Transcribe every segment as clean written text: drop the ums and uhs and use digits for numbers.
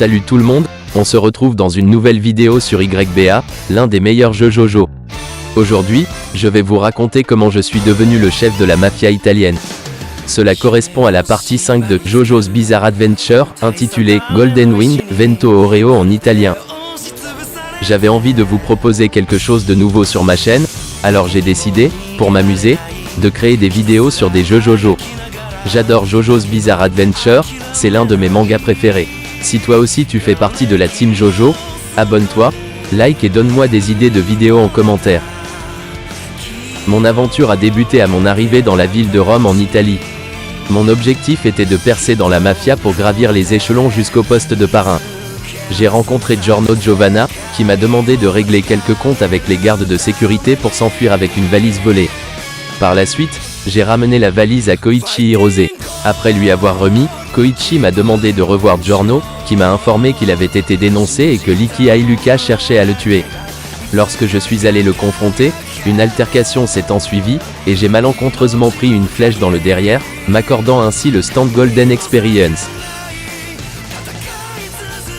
Salut tout le monde, on se retrouve dans une nouvelle vidéo sur YBA, l'un des meilleurs jeux JoJo. Aujourd'hui, je vais vous raconter comment je suis devenu le chef de la mafia italienne. Cela correspond à la partie 5 de JoJo's Bizarre Adventure, intitulée Golden Wind, Vento Oreo en italien. J'avais envie de vous proposer quelque chose de nouveau sur ma chaîne, alors j'ai décidé, pour m'amuser, de créer des vidéos sur des jeux JoJo. J'adore JoJo's Bizarre Adventure, c'est l'un de mes mangas préférés. Si toi aussi tu fais partie de la team JoJo, abonne-toi, like et donne-moi des idées de vidéos en commentaire. Mon aventure a débuté à mon arrivée dans la ville de Rome en Italie. Mon objectif était de percer dans la mafia pour gravir les échelons jusqu'au poste de parrain. J'ai rencontré Giorno Giovanna, qui m'a demandé de régler quelques comptes avec les gardes de sécurité pour s'enfuir avec une valise volée. Par la suite, j'ai ramené la valise à Koichi Hirose. Après lui avoir remis, Koichi m'a demandé de revoir Giorno, qui m'a informé qu'il avait été dénoncé et que Licky Iluka cherchait à le tuer. Lorsque je suis allé le confronter, une altercation s'est ensuivie, et j'ai malencontreusement pris une flèche dans le derrière, m'accordant ainsi le stand Golden Experience.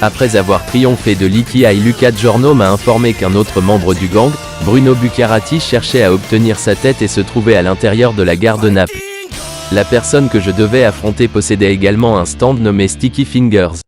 Après avoir triomphé de Licky Iluka, Giorno m'a informé qu'un autre membre du gang, Bruno Bucciarati, cherchait à obtenir sa tête et se trouvait à l'intérieur de la gare de Naples. La personne que je devais affronter possédait également un stand nommé Sticky Fingers.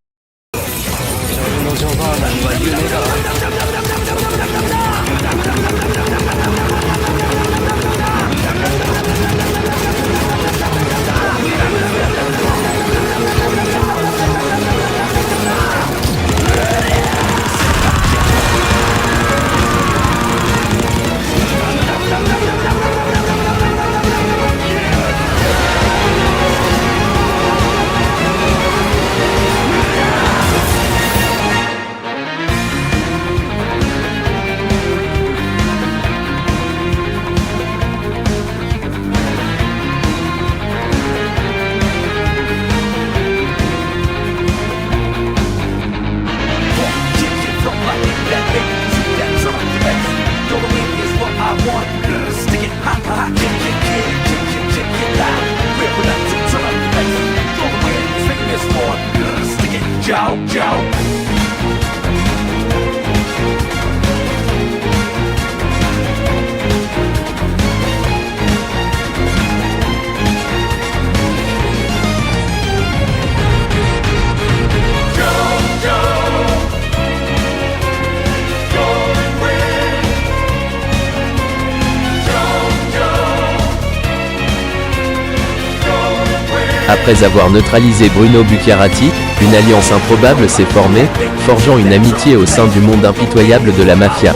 Après avoir neutralisé Bruno Bucciarati, une alliance improbable s'est formée, forgeant une amitié au sein du monde impitoyable de la mafia.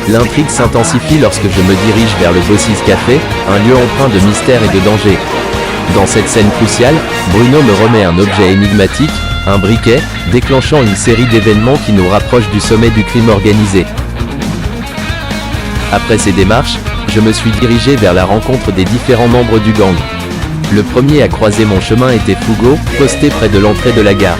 L'intrigue s'intensifie lorsque je me dirige vers le Bossis Café, un lieu empreint de mystère et de danger. Dans cette scène cruciale, Bruno me remet un objet énigmatique, un briquet, déclenchant une série d'événements qui nous rapprochent du sommet du crime organisé. Après ces démarches, je me suis dirigé vers la rencontre des différents membres du gang. Le premier à croiser mon chemin était Fugo, posté près de l'entrée de la gare.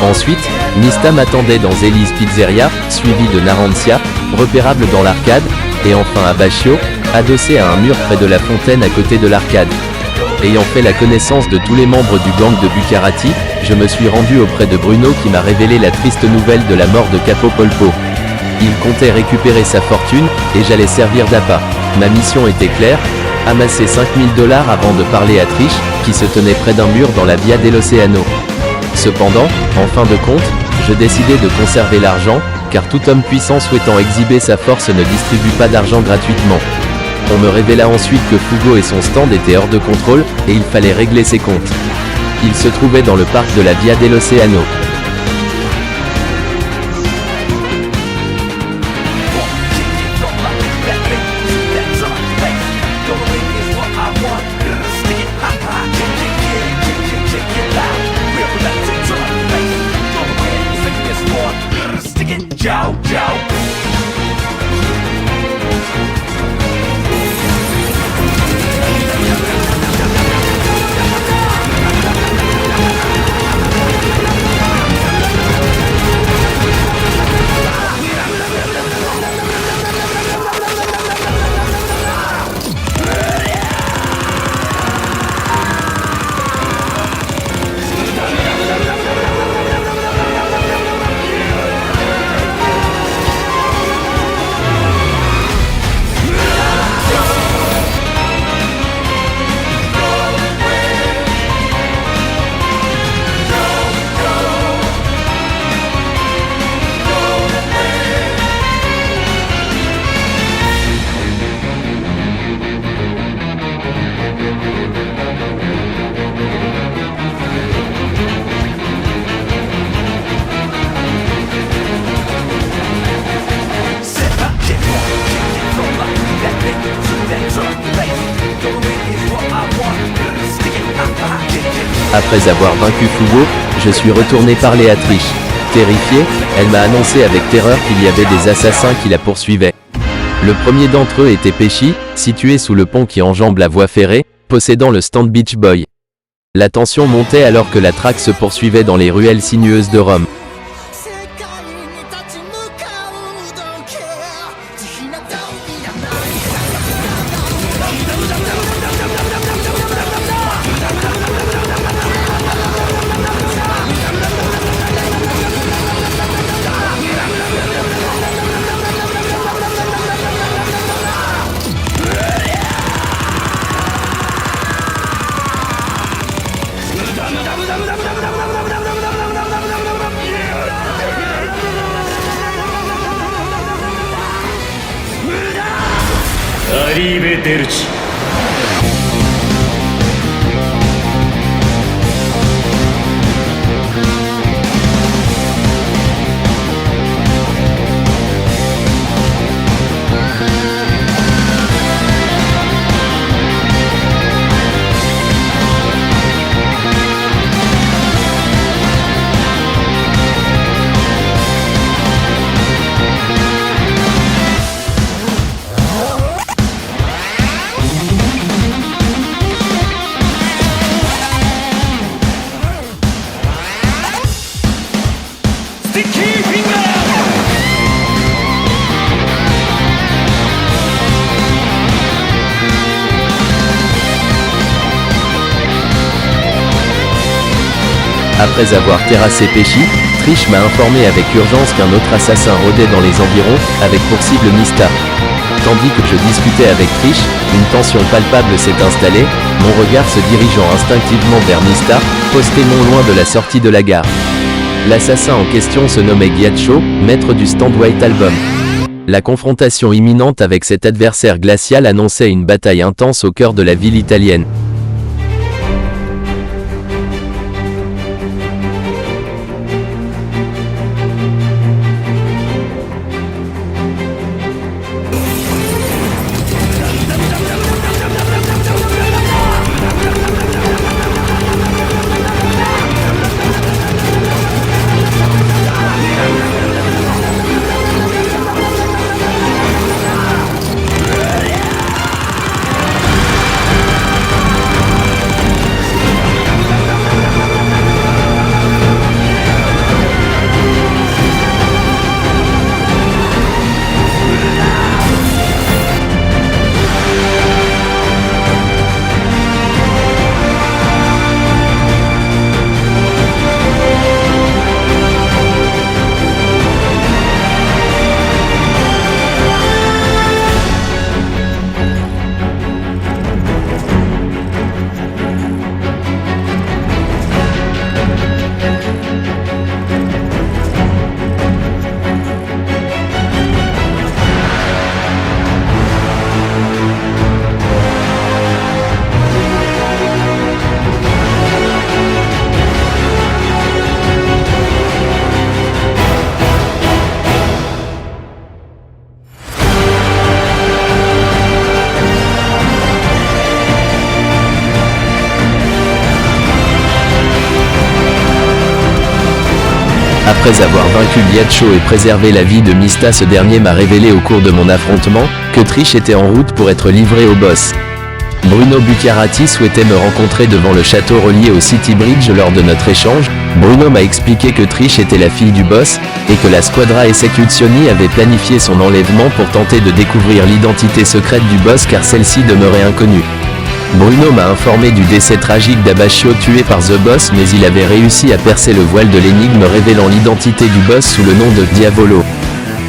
Ensuite, Nista m'attendait dans Zeli's Pizzeria, suivi de Narancia, repérable dans l'arcade, et enfin Abashio, adossé à un mur près de la fontaine à côté de l'arcade. Ayant fait la connaissance de tous les membres du gang de Bucciarati, je me suis rendu auprès de Bruno qui m'a révélé la triste nouvelle de la mort de Capo Polpo. Il comptait récupérer sa fortune, et j'allais servir d'appât. Ma mission était claire, amasser 5000 $ avant de parler à Trish, qui se tenait près d'un mur dans la Via dell'Oceano. Cependant, en fin de compte, je décidai de conserver l'argent, car tout homme puissant souhaitant exhiber sa force ne distribue pas d'argent gratuitement. On me révéla ensuite que Fugo et son stand étaient hors de contrôle, et il fallait régler ses comptes. Il se trouvait dans le parc de la Via dell'Oceano. Après avoir vaincu Fugo, je suis retourné parler à Trish. Terrifiée, elle m'a annoncé avec terreur qu'il y avait des assassins qui la poursuivaient. Le premier d'entre eux était Pesci, situé sous le pont qui enjambe la voie ferrée, possédant le stand Beach Boy. La tension montait alors que la traque se poursuivait dans les ruelles sinueuses de Rome. Arrivederci. Après avoir terrassé Pesci, Trish m'a informé avec urgence qu'un autre assassin rôdait dans les environs, avec pour cible Mista. Tandis que je discutais avec Trish, une tension palpable s'est installée, mon regard se dirigeant instinctivement vers Mista, posté non loin de la sortie de la gare. L'assassin en question se nommait Ghiaccio, maître du stand White Album. La confrontation imminente avec cet adversaire glacial annonçait une bataille intense au cœur de la ville italienne. Après avoir vaincu Ghiaccio et préservé la vie de Mista, ce dernier m'a révélé au cours de mon affrontement, que Trish était en route pour être livré au boss. Bruno Bucciarati souhaitait me rencontrer devant le château relié au City Bridge lors de notre échange. Bruno m'a expliqué que Trish était la fille du boss, et que la Squadra Esecuzioni avait planifié son enlèvement pour tenter de découvrir l'identité secrète du boss car celle-ci demeurait inconnue. Bruno m'a informé du décès tragique d'Abascio tué par The Boss, mais il avait réussi à percer le voile de l'énigme révélant l'identité du boss sous le nom de Diavolo.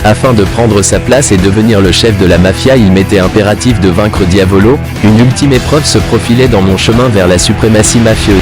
Afin de prendre sa place et devenir le chef de la mafia, il m'était impératif de vaincre Diavolo. Une ultime épreuve se profilait dans mon chemin vers la suprématie mafieuse.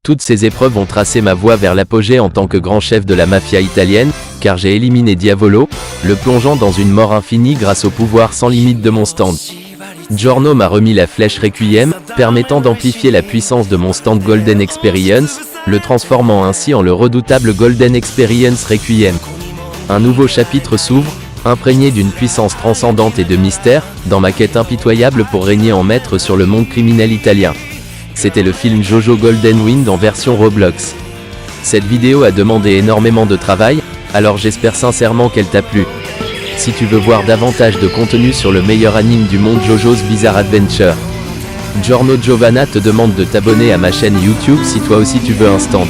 Toutes ces épreuves ont tracé ma voie vers l'apogée en tant que grand chef de la mafia italienne, car j'ai éliminé Diavolo, le plongeant dans une mort infinie grâce au pouvoir sans limite de mon stand. Giorno m'a remis la flèche Requiem, permettant d'amplifier la puissance de mon stand Golden Experience, le transformant ainsi en le redoutable Golden Experience Requiem. Un nouveau chapitre s'ouvre, imprégné d'une puissance transcendante et de mystère, dans ma quête impitoyable pour régner en maître sur le monde criminel italien. C'était le film Jojo Golden Wind en version Roblox. Cette vidéo a demandé énormément de travail, alors j'espère sincèrement qu'elle t'a plu. Si tu veux voir davantage de contenu sur le meilleur anime du monde Jojo's Bizarre Adventure, Giorno Giovanna te demande de t'abonner à ma chaîne YouTube si toi aussi tu veux un stand.